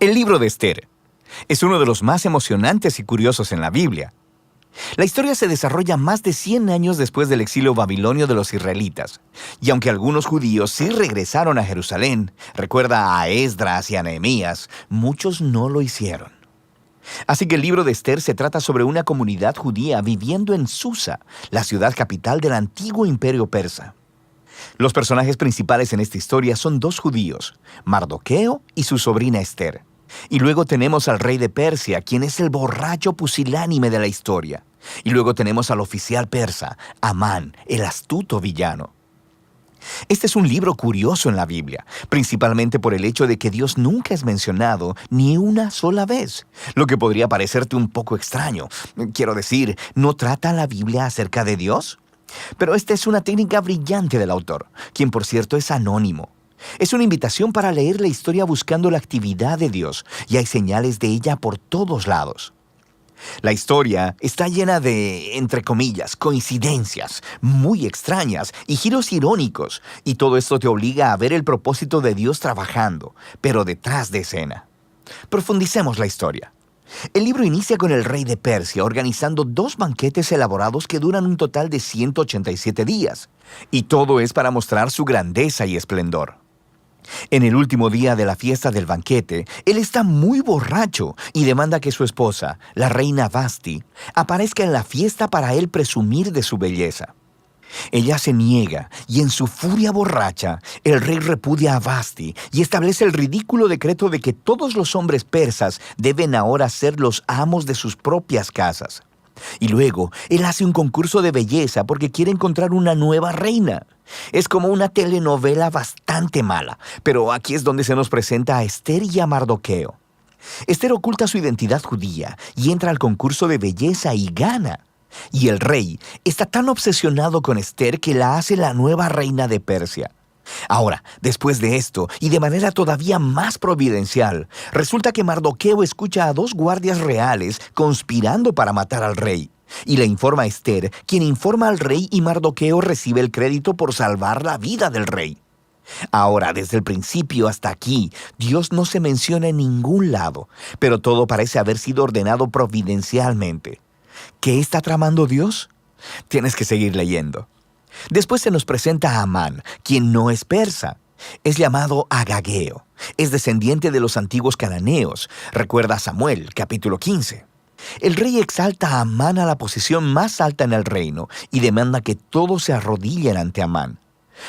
El libro de Esther es uno de los más emocionantes y curiosos en la Biblia. La historia se desarrolla más de 100 años después del exilio babilonio de los israelitas, y aunque algunos judíos sí regresaron a Jerusalén, recuerda a Esdras y a Nehemías, muchos no lo hicieron. Así que el libro de Esther se trata sobre una comunidad judía viviendo en Susa, la ciudad capital del antiguo imperio persa. Los personajes principales en esta historia son dos judíos, Mardoqueo y su sobrina Esther. Y luego tenemos al rey de Persia, quien es el borracho pusilánime de la historia. Y luego tenemos al oficial persa, Amán, el astuto villano. Este es un libro curioso en la Biblia, principalmente por el hecho de que Dios nunca es mencionado ni una sola vez, lo que podría parecerte un poco extraño. Quiero decir, ¿no trata la Biblia acerca de Dios? Pero esta es una técnica brillante del autor, quien por cierto es anónimo. Es una invitación para leer la historia buscando la actividad de Dios, y hay señales de ella por todos lados. La historia está llena de, entre comillas, coincidencias muy extrañas y giros irónicos, y todo esto te obliga a ver el propósito de Dios trabajando, pero detrás de escena. Profundicemos la historia. El libro inicia con el rey de Persia organizando 2 banquetes elaborados que duran un total de 187 días, y todo es para mostrar su grandeza y esplendor. En el último día de la fiesta del banquete, él está muy borracho y demanda que su esposa, la reina Vasti, aparezca en la fiesta para él presumir de su belleza. Ella se niega y en su furia borracha, el rey repudia a Vasti y establece el ridículo decreto de que todos los hombres persas deben ahora ser los amos de sus propias casas. Y luego, él hace un concurso de belleza porque quiere encontrar una nueva reina. Es como una telenovela bastante mala, pero aquí es donde se nos presenta a Esther y a Mardoqueo. Esther oculta su identidad judía y entra al concurso de belleza y gana. Y el rey está tan obsesionado con Esther que la hace la nueva reina de Persia. Ahora, después de esto, y de manera todavía más providencial, resulta que Mardoqueo escucha a 2 guardias reales conspirando para matar al rey. Y le informa a Esther, quien informa al rey, y Mardoqueo recibe el crédito por salvar la vida del rey. Ahora, desde el principio hasta aquí, Dios no se menciona en ningún lado, pero todo parece haber sido ordenado providencialmente. ¿Qué está tramando Dios? Tienes que seguir leyendo. Después se nos presenta a Amán, quien no es persa. Es llamado Agageo. Es descendiente de los antiguos cananeos. Recuerda a Samuel, capítulo 15. El rey exalta a Amán a la posición más alta en el reino y demanda que todos se arrodillen ante Amán.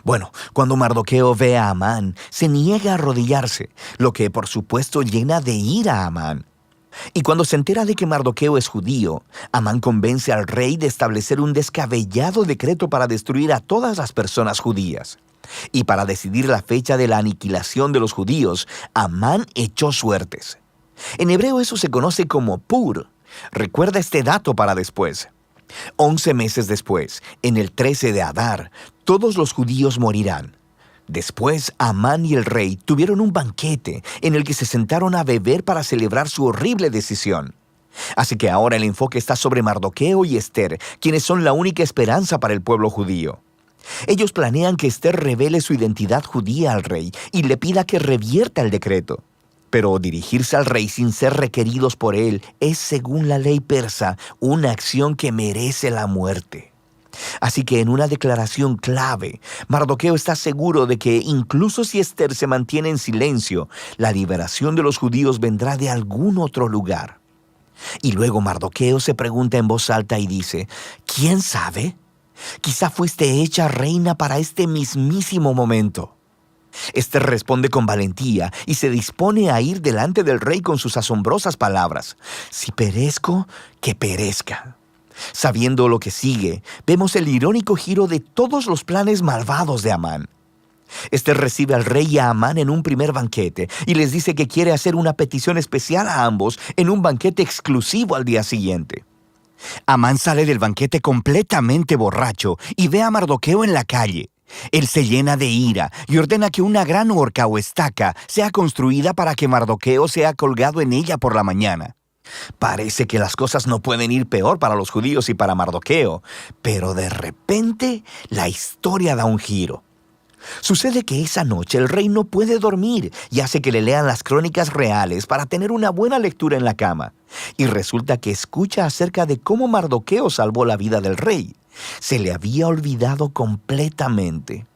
Bueno, cuando Mardoqueo ve a Amán, se niega a arrodillarse, lo que por supuesto llena de ira a Amán. Y cuando se entera de que Mardoqueo es judío, Amán convence al rey de establecer un descabellado decreto para destruir a todas las personas judías. Y para decidir la fecha de la aniquilación de los judíos, Amán echó suertes. En hebreo eso se conoce como Pur. Recuerda este dato para después. 11 meses después, en el 13 de Adar, todos los judíos morirán. Después, Amán y el rey tuvieron un banquete en el que se sentaron a beber para celebrar su horrible decisión. Así que ahora el enfoque está sobre Mardoqueo y Esther, quienes son la única esperanza para el pueblo judío. Ellos planean que Esther revele su identidad judía al rey y le pida que revierta el decreto. Pero dirigirse al rey sin ser requeridos por él es, según la ley persa, una acción que merece la muerte. Así que en una declaración clave, Mardoqueo está seguro de que incluso si Esther se mantiene en silencio, la liberación de los judíos vendrá de algún otro lugar. Y luego Mardoqueo se pregunta en voz alta y dice, ¿quién sabe? Quizá fuiste hecha reina para este mismísimo momento. Esther responde con valentía y se dispone a ir delante del rey con sus asombrosas palabras. Si perezco, que perezca. Sabiendo lo que sigue, vemos el irónico giro de todos los planes malvados de Amán. Esther recibe al rey y a Amán en un primer banquete y les dice que quiere hacer una petición especial a ambos en un banquete exclusivo al día siguiente. Amán sale del banquete completamente borracho y ve a Mardoqueo en la calle. Él se llena de ira y ordena que una gran horca o estaca sea construida para que Mardoqueo sea colgado en ella por la mañana. Parece que las cosas no pueden ir peor para los judíos y para Mardoqueo, pero de repente la historia da un giro. Sucede que esa noche el rey no puede dormir y hace que le lean las crónicas reales para tener una buena lectura en la cama. Y resulta que escucha acerca de cómo Mardoqueo salvó la vida del rey. Se le había olvidado completamente.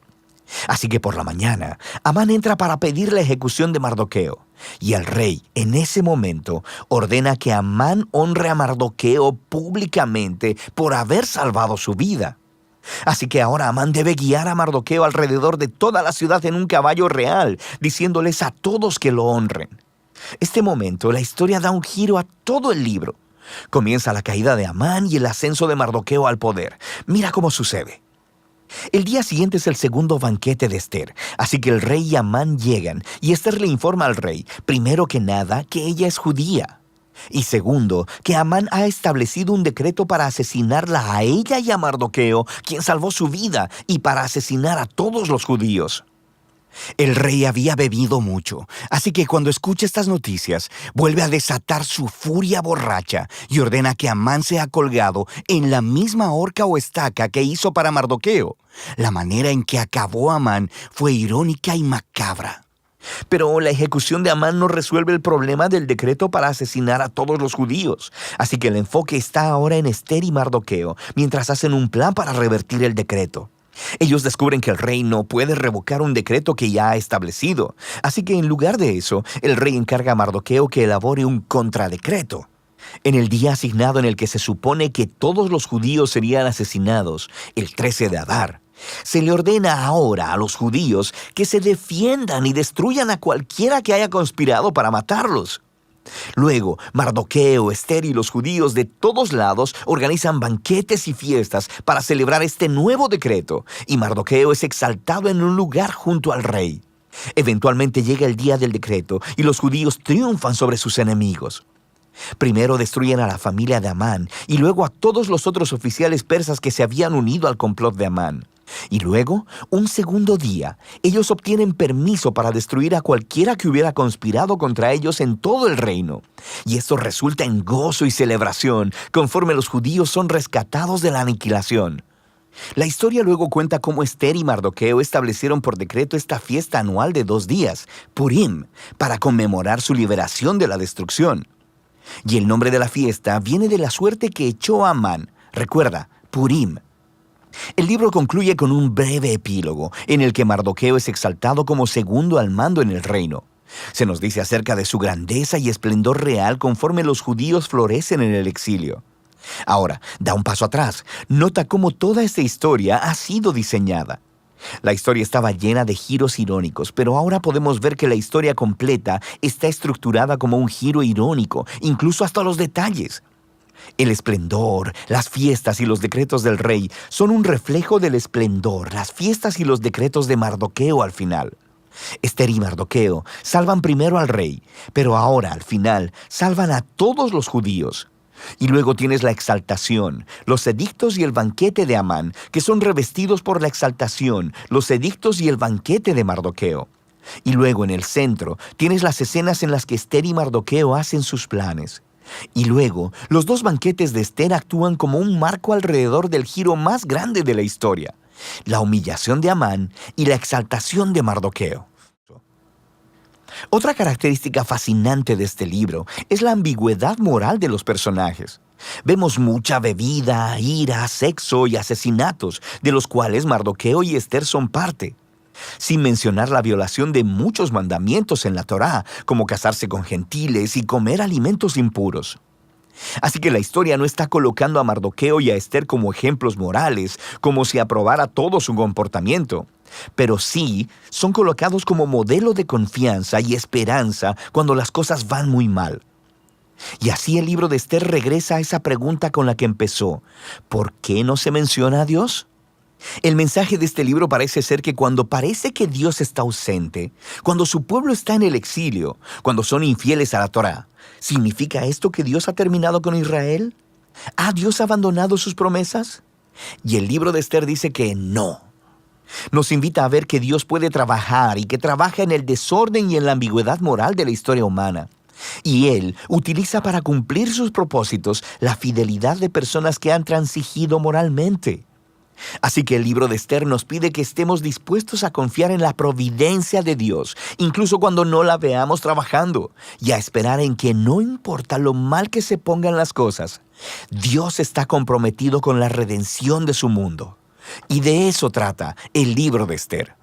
Así que por la mañana, Amán entra para pedir la ejecución de Mardoqueo. Y el rey, en ese momento, ordena que Amán honre a Mardoqueo públicamente por haber salvado su vida. Así que ahora Amán debe guiar a Mardoqueo alrededor de toda la ciudad en un caballo real, diciéndoles a todos que lo honren. Este momento, la historia da un giro a todo el libro. Comienza la caída de Amán y el ascenso de Mardoqueo al poder. Mira cómo sucede. El día siguiente es el segundo banquete de Ester, así que el rey y Amán llegan, y Ester le informa al rey, primero que nada, que ella es judía. Y segundo, que Amán ha establecido un decreto para asesinarla a ella y a Mardoqueo, quien salvó su vida, y para asesinar a todos los judíos. El rey había bebido mucho, así que cuando escucha estas noticias, vuelve a desatar su furia borracha y ordena que Amán sea colgado en la misma horca o estaca que hizo para Mardoqueo. La manera en que acabó Amán fue irónica y macabra. Pero la ejecución de Amán no resuelve el problema del decreto para asesinar a todos los judíos. Así que el enfoque está ahora en Ester y Mardoqueo, mientras hacen un plan para revertir el decreto. Ellos descubren que el rey no puede revocar un decreto que ya ha establecido. Así que en lugar de eso, el rey encarga a Mardoqueo que elabore un contradecreto. En el día asignado en el que se supone que todos los judíos serían asesinados, el 13 de Adar, se le ordena ahora a los judíos que se defiendan y destruyan a cualquiera que haya conspirado para matarlos. Luego, Mardoqueo, Ester y los judíos de todos lados organizan banquetes y fiestas para celebrar este nuevo decreto, y Mardoqueo es exaltado en un lugar junto al rey. Eventualmente llega el día del decreto y los judíos triunfan sobre sus enemigos. Primero destruyen a la familia de Amán y luego a todos los otros oficiales persas que se habían unido al complot de Amán. Y luego, un segundo día, ellos obtienen permiso para destruir a cualquiera que hubiera conspirado contra ellos en todo el reino. Y esto resulta en gozo y celebración, conforme los judíos son rescatados de la aniquilación. La historia luego cuenta cómo Ester y Mardoqueo establecieron por decreto esta fiesta anual de 2 días, Purim, para conmemorar su liberación de la destrucción. Y el nombre de la fiesta viene de la suerte que echó Amán. Recuerda, Purim. El libro concluye con un breve epílogo en el que Mardoqueo es exaltado como segundo al mando en el reino. Se nos dice acerca de su grandeza y esplendor real conforme los judíos florecen en el exilio. Ahora, da un paso atrás. Nota cómo toda esta historia ha sido diseñada. La historia estaba llena de giros irónicos, pero ahora podemos ver que la historia completa está estructurada como un giro irónico, incluso hasta los detalles. El esplendor, las fiestas y los decretos del rey son un reflejo del esplendor, las fiestas y los decretos de Mardoqueo al final. Ester y Mardoqueo salvan primero al rey, pero ahora al final salvan a todos los judíos. Y luego tienes la exaltación, los edictos y el banquete de Amán, que son revestidos por la exaltación, los edictos y el banquete de Mardoqueo. Y luego en el centro tienes las escenas en las que Ester y Mardoqueo hacen sus planes. Y luego, los 2 banquetes de Ester actúan como un marco alrededor del giro más grande de la historia, la humillación de Amán y la exaltación de Mardoqueo. Otra característica fascinante de este libro es la ambigüedad moral de los personajes. Vemos mucha bebida, ira, sexo y asesinatos, de los cuales Mardoqueo y Ester son parte. Sin mencionar la violación de muchos mandamientos en la Torá, como casarse con gentiles y comer alimentos impuros. Así que la historia no está colocando a Mardoqueo y a Ester como ejemplos morales, como si aprobara todo su comportamiento, pero sí son colocados como modelo de confianza y esperanza cuando las cosas van muy mal. Y así el libro de Ester regresa a esa pregunta con la que empezó: ¿por qué no se menciona a Dios? El mensaje de este libro parece ser que cuando parece que Dios está ausente, cuando su pueblo está en el exilio, cuando son infieles a la Torá, ¿significa esto que Dios ha terminado con Israel? ¿Ha Dios abandonado sus promesas? Y el libro de Ester dice que no. Nos invita a ver que Dios puede trabajar y que trabaja en el desorden y en la ambigüedad moral de la historia humana. Y Él utiliza para cumplir sus propósitos la fidelidad de personas que han transigido moralmente. Así que el libro de Esther nos pide que estemos dispuestos a confiar en la providencia de Dios, incluso cuando no la veamos trabajando, y a esperar en que no importa lo mal que se pongan las cosas, Dios está comprometido con la redención de su mundo. Y de eso trata el libro de Esther.